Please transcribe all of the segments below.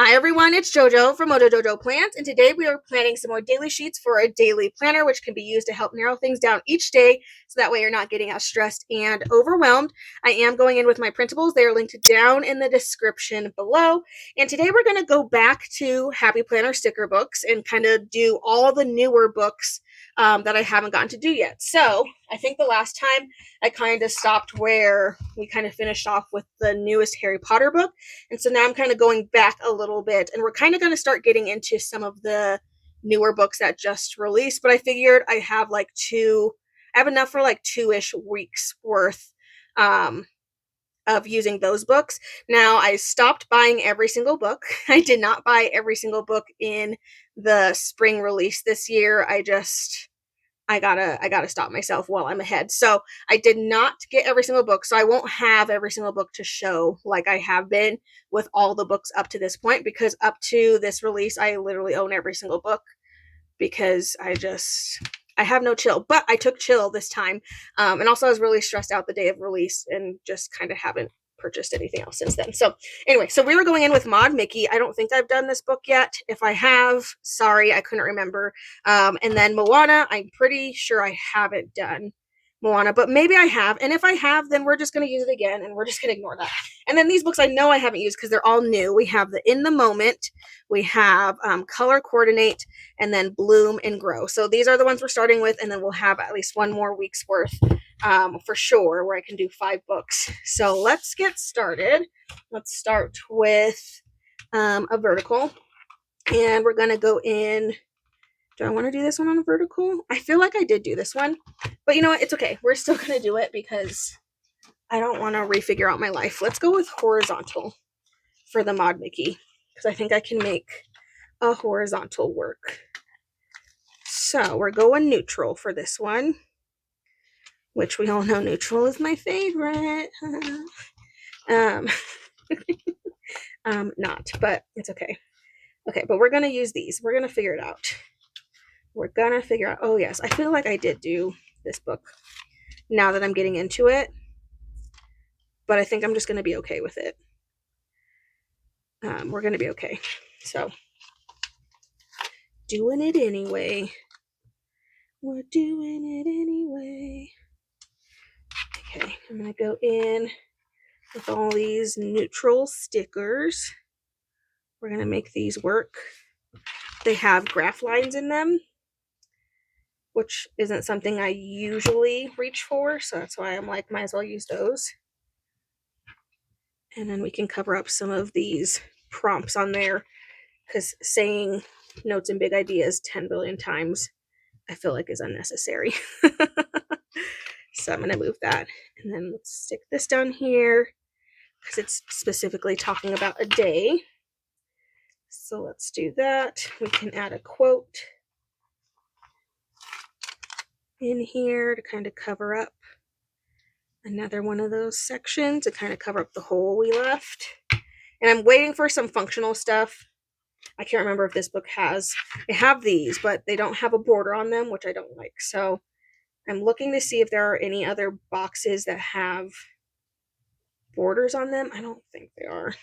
Hi everyone, it's JoJo from Mojo Jojo Plans, and today we are planning some more daily sheets for a daily planner, which can be used to help narrow things down each day, so that way you're not getting as stressed and overwhelmed. I am going in with my printables. They are linked down in the description below, and today we're going to go back to Happy Planner sticker books and kind of do all the newer books that I haven't gotten to do yet. So I think the last time I kind of stopped where we kind of finished off with the newest Harry Potter book. And so now I'm kind of going back a little bit, and we're kind of going to start getting into some of the newer books that just released. But I figured I have I have enough for like 2-ish weeks worth of using those books. Now I stopped buying every single book. I did not buy every single book in the spring release this year. I gotta stop myself while I'm ahead. So I did not get every single book. So I won't have every single book to show like I have been with all the books up to this point, because up to this release, I literally own every single book because I have no chill. But I took chill this time. And also I was really stressed out the day of release and just kind of haven't purchased anything else since then. So anyway, so we were going in with Maud Mickey. I don't think I've done this book yet. If I have, sorry, I couldn't remember. And then Moana, I'm pretty sure I haven't done Moana, but maybe I have. And if I have, then we're just going to use it again, and we're just going to ignore that. And then these books I know I haven't used because they're all new. We have the In the Moment, we have Color Coordinate, and then Bloom and Grow. So these are the ones we're starting with, and then we'll have at least one more week's worth for sure, where I can do 5 books. So let's get started. Let's start with a vertical, and we're going to go in. Do I want to do this one on a vertical? I feel like I did do this one, but you know what? It's okay. We're still going to do it because I don't want to refigure out my life. Let's go with horizontal for the Maud Mickey, because I think I can make a horizontal work. So we're going neutral for this one, which we all know neutral is my favorite. Not, but it's okay. Okay, but we're going to use these. We're going to figure it out. We're going to figure out, oh yes, I feel like I did do this book now that I'm getting into it, but I think I'm just going to be okay with it. We're going to be okay. So, doing it anyway. We're doing it anyway. Okay, I'm going to go in with all these neutral stickers. We're going to make these work. They have graph lines in them, which isn't something I usually reach for, so that's why I'm like, might as well use those. And then we can cover up some of these prompts on there, because saying notes and big ideas 10 billion times I feel like is unnecessary. So I'm going to move that, and then let's stick this down here because it's specifically talking about a day. So let's do that. We can add a quote in here to kind of cover up another one of those sections, to kind of cover up the hole we left. And I'm waiting for some functional stuff. I can't remember if this book has, they have these, but they don't have a border on them, which I don't like. So I'm looking to see if there are any other boxes that have borders on them. I don't think there are.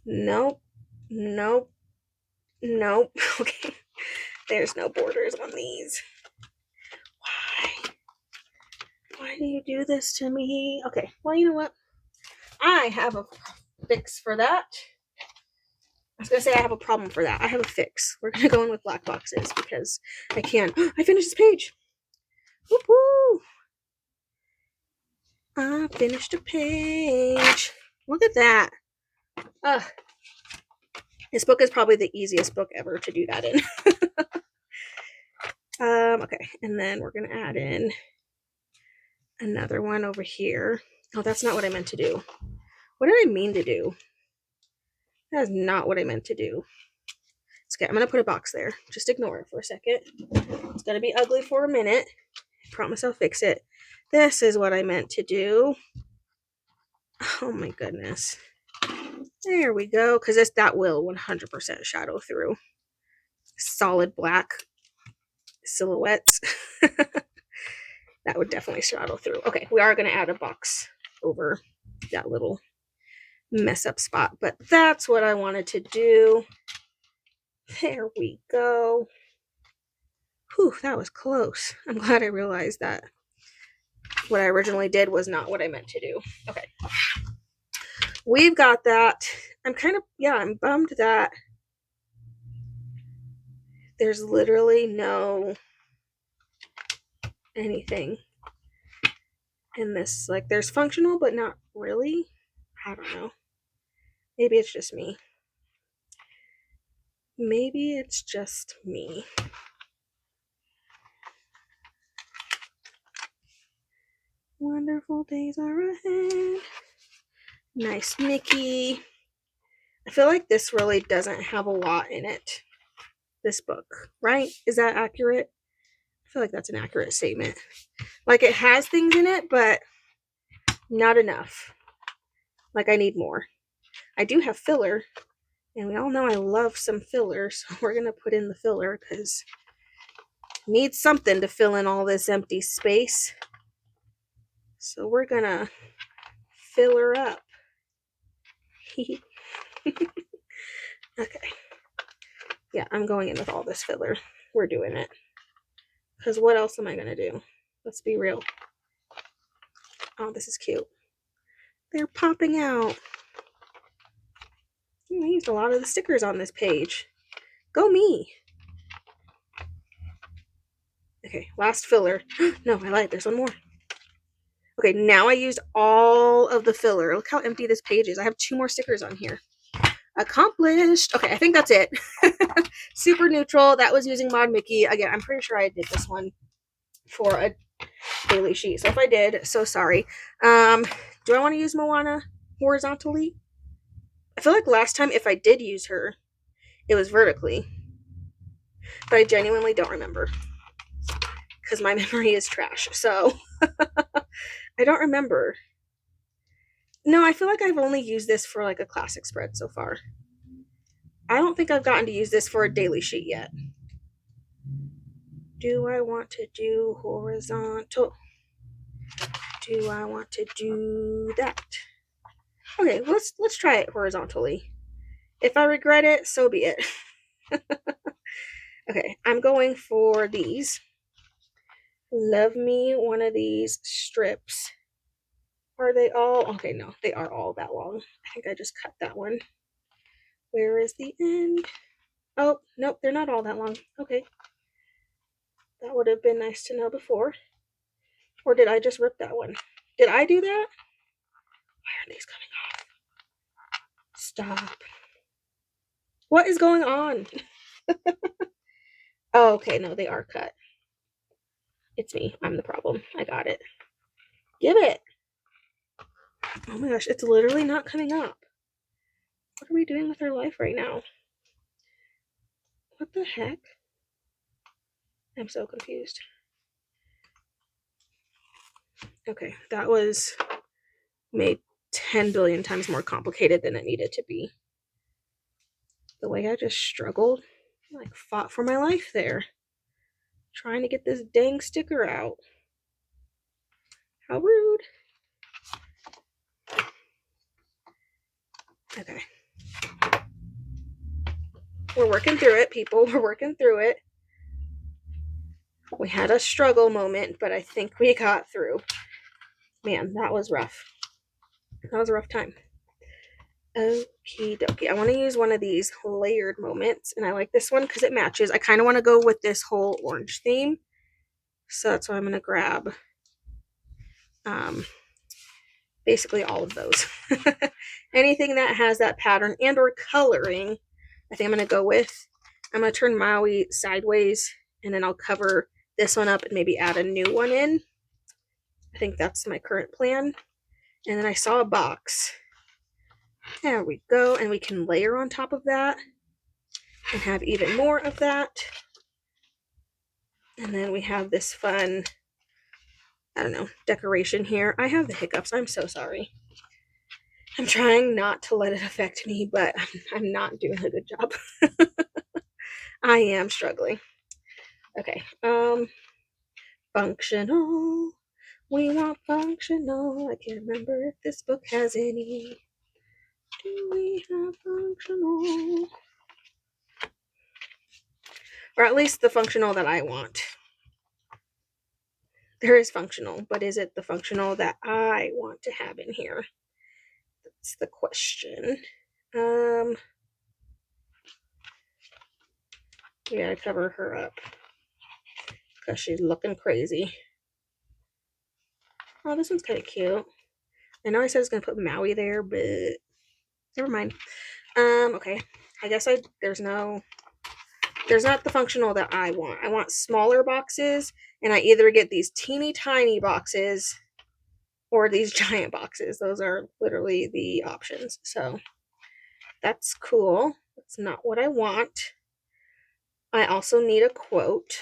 Nope. Nope. Nope. Okay. There's no borders on these. Why? Why do you do this to me? Okay. Well, you know what? I have a fix for that. I was going to say I have a problem for that. I have a fix. We're going to go in with black boxes because I can. I finished this page. Woo-hoo! I finished a page. Look at that. This book is probably the easiest book ever to do that in. Okay, and then we're going to add in another one over here. Oh, that's not what I meant to do. What did I mean to do? That is not what I meant to do. It's okay. I'm going to put a box there. Just ignore it for a second. It's going to be ugly for a minute. I promise I'll fix it. This is what I meant to do. Oh my goodness. There we go. Because that will 100% shadow through. Solid black silhouettes. That would definitely shadow through. Okay, we are going to add a box over that little mess up spot, but that's what I wanted to do. There we go. Whew, that was close. I'm glad I realized that what I originally did was not what I meant to do. Okay. We've got that. I'm bummed that there's literally no anything in this. Like, there's functional, but not really. I don't know. Maybe it's just me. Maybe it's just me. Wonderful days are ahead. Nice Mickey. I feel like this really doesn't have a lot in it. This book, right? Is that accurate? I feel like that's an accurate statement. Like, it has things in it, but not enough. Like, I need more. I do have filler, and we all know I love some filler, so we're going to put in the filler because I need something to fill in all this empty space. So we're going to fill her up. Okay. Yeah, I'm going in with all this filler. We're doing it. Because what else am I going to do? Let's be real. Oh, this is cute. They're popping out. I used a lot of the stickers on this page. Go me. Okay, last filler. No, I lied. There's one more. Okay, now I used all of the filler. Look how empty this page is. I have 2 more stickers on here. Accomplished. Okay, I think that's it. Super neutral. That was using Mod Mickey. Again, I'm pretty sure I did this one for a daily sheet. So if I did, so sorry. Do I want to use Moana horizontally? I feel like last time if I did use her, it was vertically. But I genuinely don't remember. Because my memory is trash. So I don't remember. No, I feel like I've only used this for like a classic spread so far. I don't think I've gotten to use this for a daily sheet yet. Do I want to do horizontal? Do I want to do that? Okay, let's try it horizontally. If I regret it, so be it. Okay, I'm going for these. Love me one of these strips. Are they all? Okay, no, they are all that long. I think I just cut that one. Where is the end? Oh, nope, they're not all that long. Okay. That would have been nice to know before. Or did I just rip that one? Did I do that? Why are these coming off? Stop. What is going on? Oh, okay, no, they are cut. It's me. I'm the problem. I got it. Give it. Oh my gosh, it's literally not coming up. What are we doing with our life right now? What the heck? I'm so confused. Okay, that was made 10 billion times more complicated than it needed to be. The way I just struggled, like fought for my life there, trying to get this dang sticker out. How rude. Okay. We're working through it, people. We're working through it. We had a struggle moment, but I think we got through. Man, that was rough. That was a rough time. Okie dokie. I want to use one of these layered moments, and I like this one because it matches. I kind of want to go with this whole orange theme, so that's why I'm going to grab basically all of those. Anything that has that pattern and or coloring, I think I'm going to go with. I'm going to turn Maui sideways, and then I'll cover this one up and maybe add a new one in. I think that's my current plan. And then I saw a box. There we go. And we can layer on top of that and have even more of that. And then we have this fun, I don't know, decoration here. I have the hiccups. I'm so sorry. I'm trying not to let it affect me, but I'm not doing a good job. I am struggling. Okay. Functional. We want functional. I can't remember if this book has any. Do we have functional? Or at least the functional that I want. There is functional, but is it the functional that I want to have in here? That's the question. We gotta cover her up because she's looking crazy. Oh, this one's kind of cute. I know I said I was gonna put Maui there, but never mind. Okay. I guess there's not the functional that I want. I want smaller boxes, and I either get these teeny tiny boxes or these giant boxes. Those are literally the options. So that's cool. That's not what I want. I also need a quote.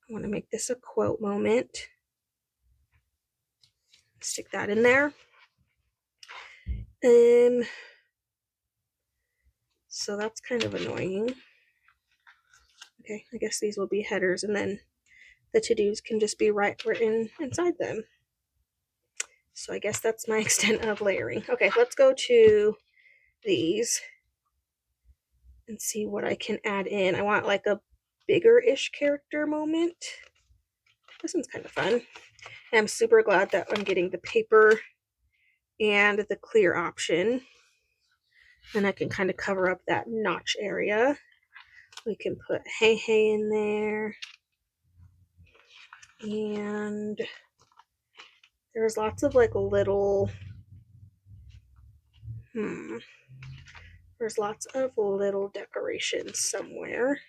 I want to make this a quote moment. Stick that in there. So that's kind of annoying. Okay, I guess these will be headers, and then the to-dos can just be written inside them. So I guess that's my extent of layering. Okay, let's go to these and see what I can add in. I want like a bigger-ish character moment. This one's kind of fun. And I'm super glad that I'm getting the paper and the clear option. And I can kind of cover up that notch area. We can put hey in there. And there's lots of like little, there's lots of little decorations somewhere.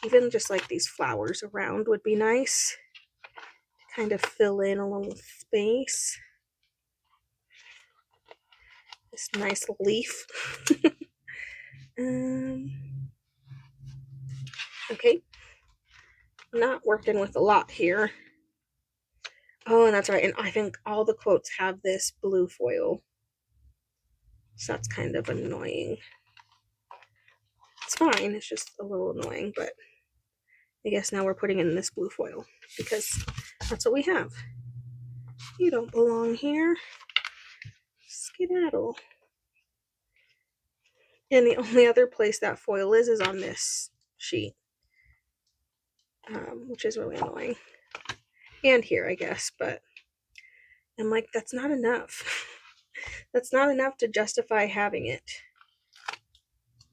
Even just like these flowers around would be nice. Kind of fill in a little space. This nice leaf. Okay. Not working with a lot here. Oh, and that's right. And I think all the quotes have this blue foil. So that's kind of annoying. It's fine. It's just a little annoying, but I guess now we're putting in this blue foil because that's what we have. You don't belong here. Skedaddle. And the only other place that foil is on this sheet, which is really annoying. And here, I guess, but I'm like, that's not enough. That's not enough to justify having it.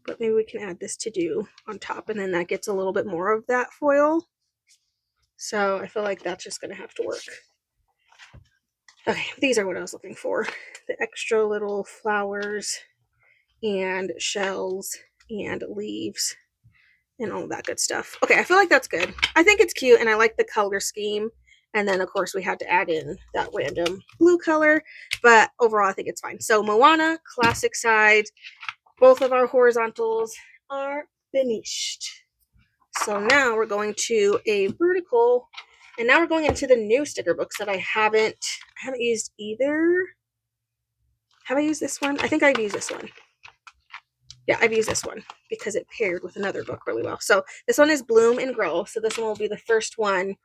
But maybe we can add this to-do on top, and then that gets a little bit more of that foil. So I feel like that's just going to have to work. Okay, these are what I was looking for. The extra little flowers and shells and leaves and all that good stuff. Okay, I feel like that's good. I think it's cute, and I like the color scheme. And then, of course, we had to add in that random blue color. But overall, I think it's fine. So Moana, classic sides. Both of our horizontals are finished. So now we're going to a vertical, and now we're going into the new sticker books that I haven't used either. Have I used this one? I think I've used this one. Yeah, I've used this one because it paired with another book really well. So this one is Bloom and Grow. So this one will be the first one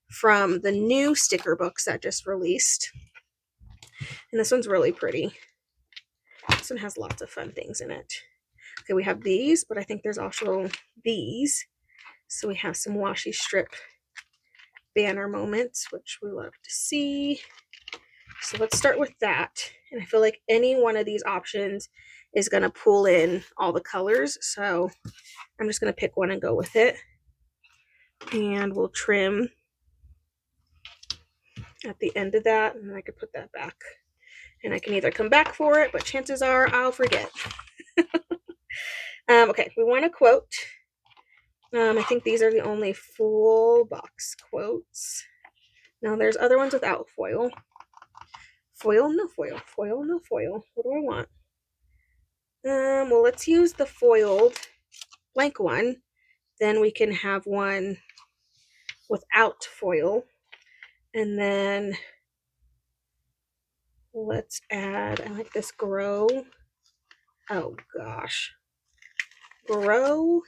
from the new sticker books that just released. And this one's really pretty. This one has lots of fun things in it. Okay, we have these, but I think there's also these. So we have some washi strip banner moments, which we love to see. So let's start with that. And I feel like any one of these options is going to pull in all the colors. So I'm just going to pick one and go with it. And we'll trim at the end of that, and then I could put that back. And I can either come back for it, but chances are I'll forget. Okay, we want a quote. I think these are the only full box quotes. Now there's other ones without foil. Foil, no foil. Foil, no foil. What do I want? Well, let's use the foiled blank one. Then we can have one without foil. And then let's add, I like this grow. Oh gosh. Grow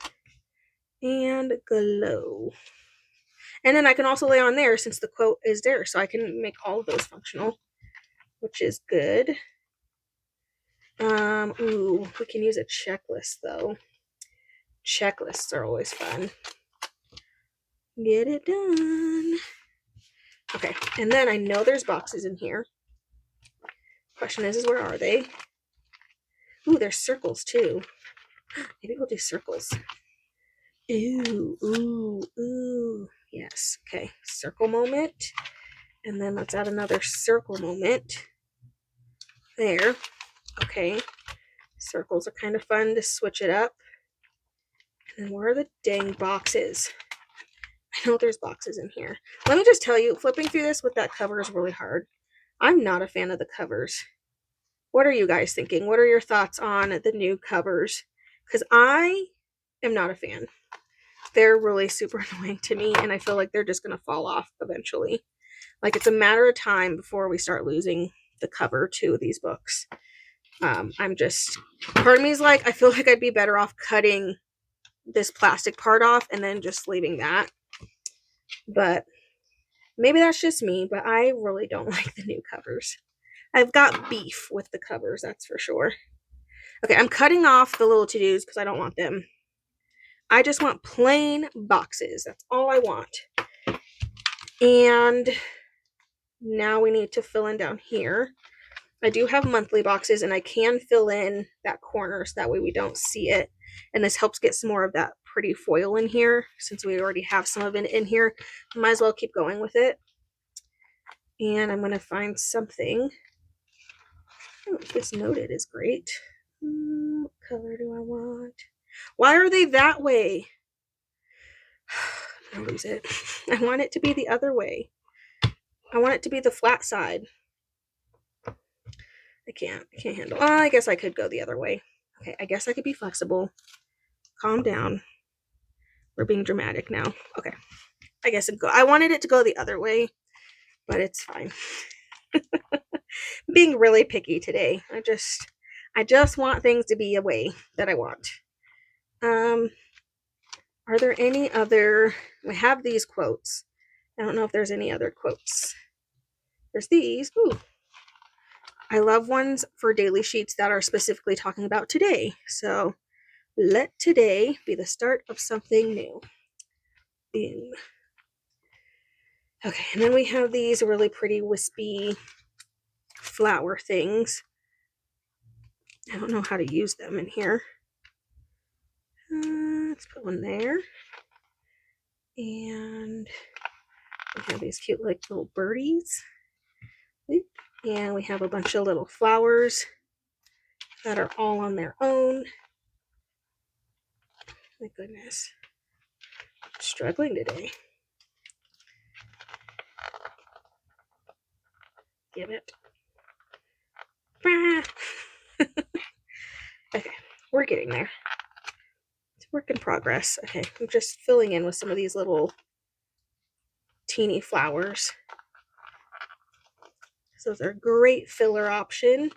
and glow. And then I can also lay on there since the quote is there. So I can make all of those functional, which is good. Ooh, we can use a checklist though. Checklists are always fun. Get it done. Okay, and then I know there's boxes in here. Question is where are they? Ooh, there's circles too. Maybe we'll do circles. Ooh, ooh, ooh. Yes, okay. Circle moment. And then let's add another circle moment. There. Okay. Circles are kind of fun to switch it up. And then where are the dang boxes? I know there's boxes in here. Let me just tell you, flipping through this with that cover is really hard. I'm not a fan of the covers. What are you guys thinking? What are your thoughts on the new covers? Because I am not a fan. They're really super annoying to me, and I feel like they're just going to fall off eventually. Like, it's a matter of time before we start losing the cover to these books. I'm just, part of me is like, I feel like I'd be better off cutting this plastic part off and then just leaving that. But maybe that's just me, but I really don't like the new covers. I've got beef with the covers, that's for sure. Okay, I'm cutting off the little to-dos because I don't want them. I just want plain boxes. That's all I want. And now we need to fill in down here. I do have monthly boxes, and I can fill in that corner so that way we don't see it. And this helps get some more of that pretty foil in here. Since we already have some of it in here, I might as well keep going with it. And I'm going to find something. Oh, this noted is great. What color do I want? Why are they that way? I'm gonna lose it. I want it to be the other way. I want it to be the flat side. I can't handle. Oh, I guess I could go the other way. Okay, I guess I could be flexible. Calm down. We're being dramatic now. Okay. I guess I wanted it to go the other way, but it's fine. Being really picky today. I just want things to be a way that I want. Are there any other, we have these quotes. I don't know if there's any other quotes. There's these. Ooh. I love ones for daily sheets that are specifically talking about today. So let today be the start of something new. Boom. Okay, and then we have these really pretty wispy flower things. I don't know how to use them in here. Let's put one there. And we have these cute like little birdies. And we have a bunch of little flowers that are all on their own. My goodness. I'm struggling today. Give it. Okay, we're getting there. It's a work in progress. Okay, I'm just filling in with some of these little teeny flowers. So those are a great filler option.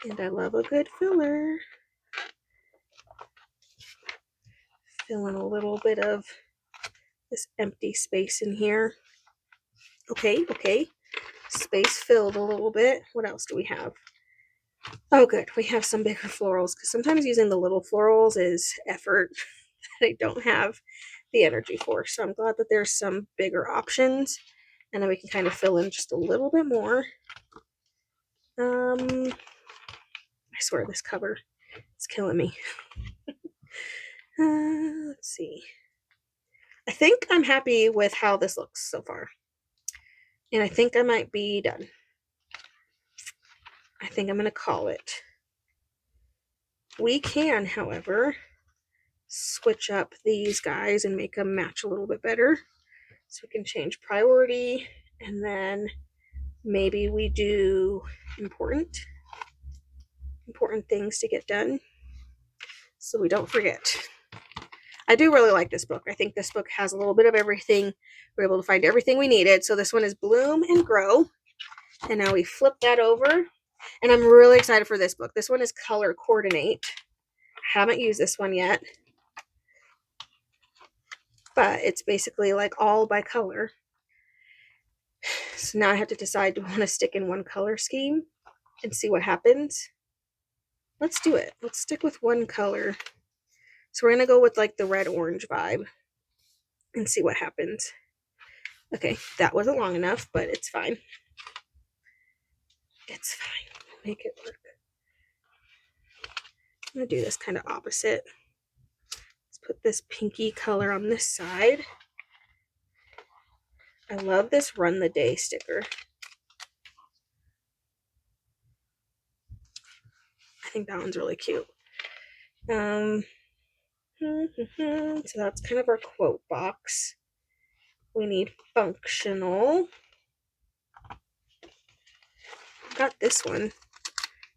And I love a good filler. Fill in a little bit of this empty space in here. Okay. Space filled a little bit. What else do we have? Oh, good. We have some bigger florals because sometimes using the little florals is effort that I don't have the energy for. So I'm glad that there's some bigger options, and then we can kind of fill in just a little bit more. I swear this cover is killing me. Let's see. I think I'm happy with how this looks so far. And I think I might be done. I think I'm going to call it. We can, however, switch up these guys and make them match a little bit better. So we can change priority, and then maybe we do important things to get done so we don't forget. I do really like this book. I think this book has a little bit of everything. We're able to find everything we needed. So this one is Bloom and Grow. And now we flip that over. And I'm really excited for this book. This one is Color Coordinate. I haven't used this one yet. But it's basically like all by color. So now I have to decide, do I want to stick in one color scheme and see what happens. Let's do it. Let's stick with one color. So we're going to go with like the red-orange vibe and see what happens. Okay, that wasn't long enough, but it's fine. It's fine. We'll make it work. I'm going to do this kind of opposite. Let's put this pinky color on this side. I love this Run the Day sticker. I think that one's really cute. So that's kind of our quote box. We need functional. Got this one.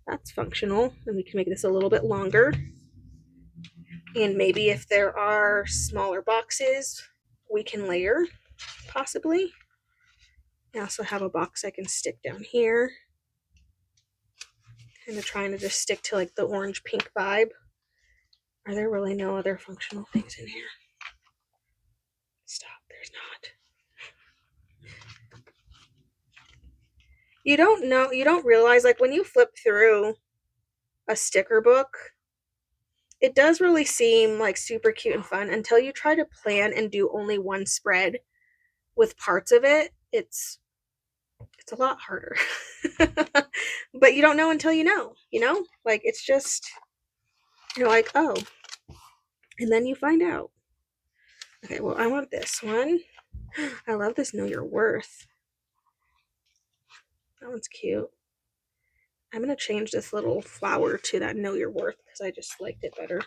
That's functional, and we can make this a little bit longer. And maybe if there are smaller boxes, we can layer, possibly. I also have a box I can stick down here. Kind of trying to just stick to like the orange pink vibe. Are there really no other functional things in here? Stop, there's not. You don't know, you don't realize, like when you flip through a sticker book, it does really seem like super cute and fun until you try to plan and do only one spread with parts of it. It's a lot harder. But you don't know until you know, like it's just, you're like, oh, and then you find out. Okay, well, I want this one. I love this Know Your Worth. That one's cute. I'm going to change this little flower to that Know Your Worth because I just liked it better.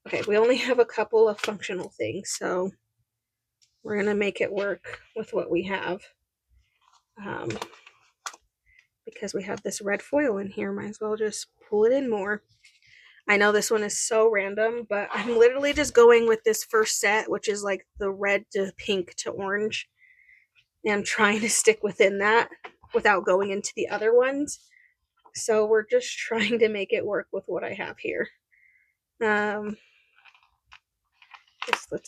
Okay, we only have a couple of functional things, so we're going to make it work with what we have. Because we have this red foil in here, might as well just pull it in more. I know this one is so random, but I'm literally just going with this first set, which is like the red to pink to orange. And I'm trying to stick within that without going into the other ones. So we're just trying to make it work with what I have here. Let's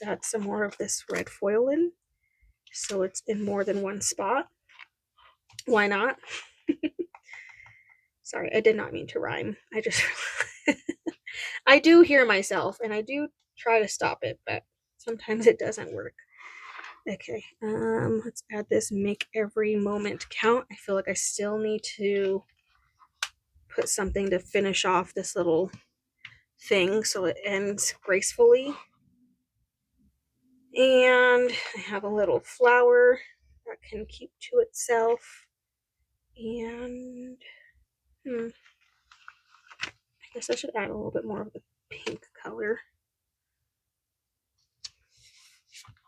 add some more of this red foil in, so it's in more than one spot. Why not? Sorry, I did not mean to rhyme. I do hear myself, and I do try to stop it, but sometimes it doesn't work. Okay, let's add this Make Every Moment Count. I feel like I still need to put something to finish off this little thing so it ends gracefully. And I have a little flower that can keep to itself. And I guess I should add a little bit more of the pink color.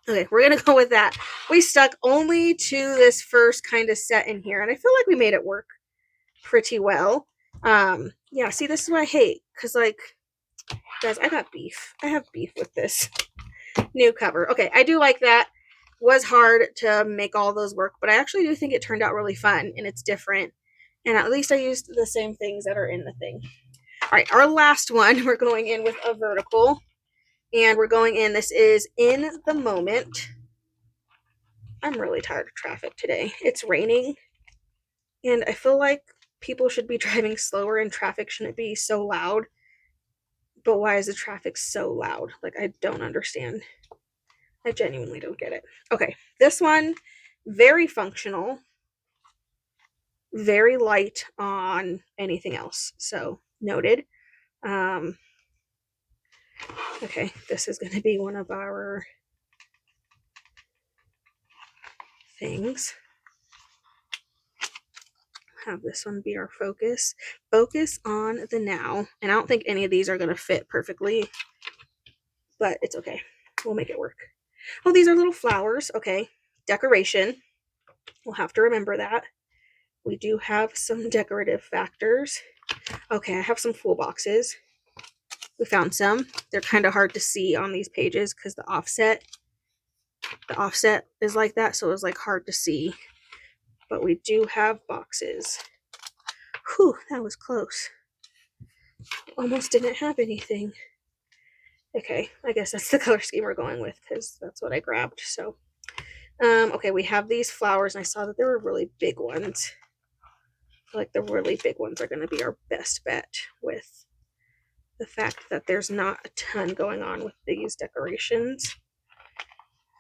Okay, we're gonna go with that. We stuck only to this first kind of set in here, and I feel like we made it work pretty well. Yeah, see, this is what I hate, because like, guys, I got beef. I have beef with this new cover. Okay, I do like that. Was hard to make all those work, but I actually do think it turned out really fun, and it's different. And at least I used the same things that are in the thing. All right, our last one, we're going in with a vertical. And we're going in, this is In the Moment. I'm really tired of traffic today. It's raining. And I feel like people should be driving slower and traffic shouldn't be so loud. But why is the traffic so loud? Like, I don't understand. I genuinely don't get it. Okay, this one, very functional. Very light on anything else. So, noted. Okay, this is going to be one of our things. Have this one be our focus. Focus on the now. And I don't think any of these are going to fit perfectly, but it's okay. We'll make it work. Oh, these are little flowers. Okay, decoration. We'll have to remember that. We do have some decorative factors. Okay, I have some full boxes. We found some. They're kind of hard to see on these pages because the offset is like that, so it was like hard to see. But we do have boxes. Whew, that was close. Almost didn't have anything. Okay, I guess that's the color scheme we're going with because that's what I grabbed. So, okay, we have these flowers, and I saw that there were really big ones. feel like the really big ones are going to be our best bet with the fact that there's not a ton going on with these decorations.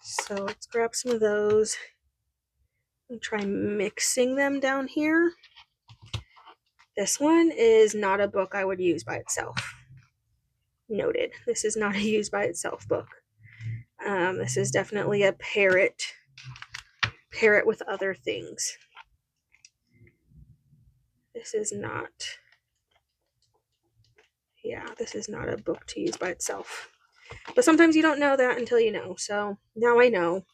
So let's grab some of those and try mixing them down here. This one is not a book I would use by itself. Noted. This is not a use by itself book. This is definitely a pair it with other things. This is not, yeah, this is not a book to use by itself. But sometimes you don't know that until you know. So now I know.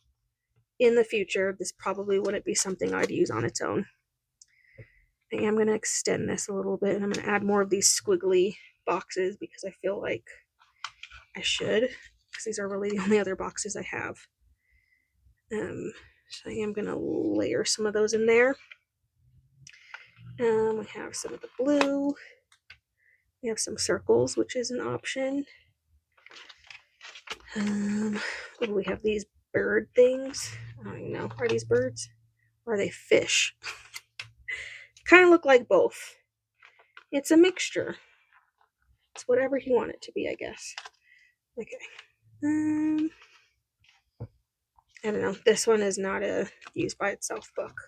In the future, this probably wouldn't be something I'd use on its own. I am going to extend this a little bit, and I'm going to add more of these squiggly boxes because I feel like I should, because these are really the only other boxes I have. So I am going to layer some of those in there. We have some of the blue. We have some circles, which is an option. We have these bird things. I don't even know. Are these birds? Or are they fish? Kind of look like both. It's a mixture. It's whatever you want it to be, I guess. Okay. I don't know. This one is not a use by itself book.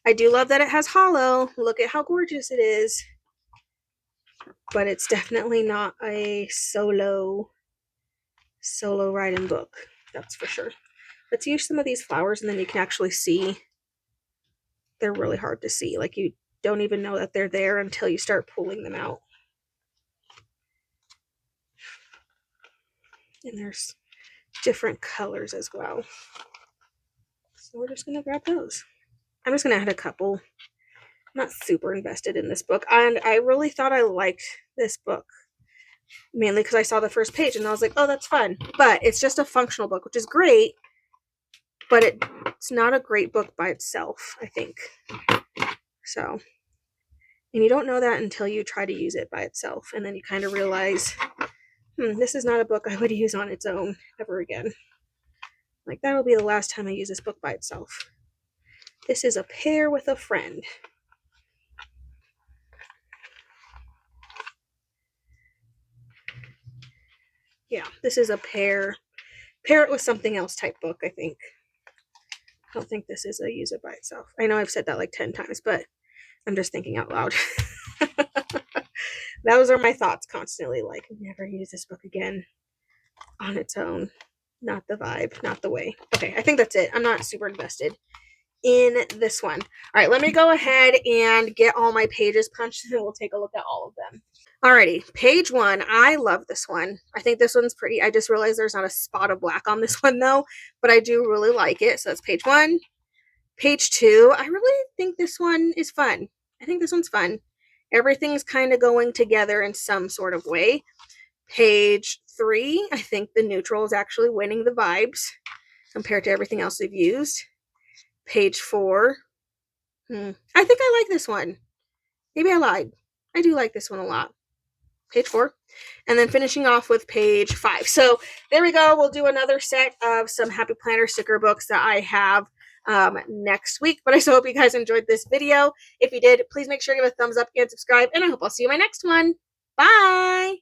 I do love that it has hollow. Look at how gorgeous it is. But it's definitely not a solo writing book. That's for sure. Let's use some of these flowers, and then you can actually see. They're really hard to see. Like, you don't even know that they're there until you start pulling them out. And there's different colors as well. So we're just going to grab those. I'm just going to add a couple. I'm not super invested in this book. And I really thought I liked this book. Mainly because I saw the first page and I was like, oh, that's fun. But it's just a functional book, which is great. But it's not a great book by itself, I think. So, and you don't know that until you try to use it by itself. And then you kind of realize, this is not a book I would use on its own ever again. Like, that'll be the last time I use this book by itself. This is a pair with a friend. Yeah, this is a pair it with something else type book, I think. I don't think this is a use it by itself. I know I've said that like 10 times, but I'm just thinking out loud. Those are my thoughts constantly, like, never use this book again on its own. Not the vibe, not the way. Okay, I think that's it. I'm not super invested in this one. All right, let me go ahead and get all my pages punched, and we'll take a look at all of them. Alrighty, page 1. I love this one. I think this one's pretty. I just realized there's not a spot of black on this one, though, but I do really like it. So that's page 1. Page 2, I really think this one is fun. I think this one's fun. Everything's kind of going together in some sort of way. Page 3, I think the neutral is actually winning the vibes compared to everything else we've used. Page 4, I think I like this one. Maybe I lied. I do like this one a lot. Page 4. And then finishing off with page 5. So there we go. We'll do another set of some Happy Planner sticker books that I have next week. But I so hope you guys enjoyed this video. If you did, please make sure to give a thumbs up and subscribe. And I hope I'll see you in my next one. Bye!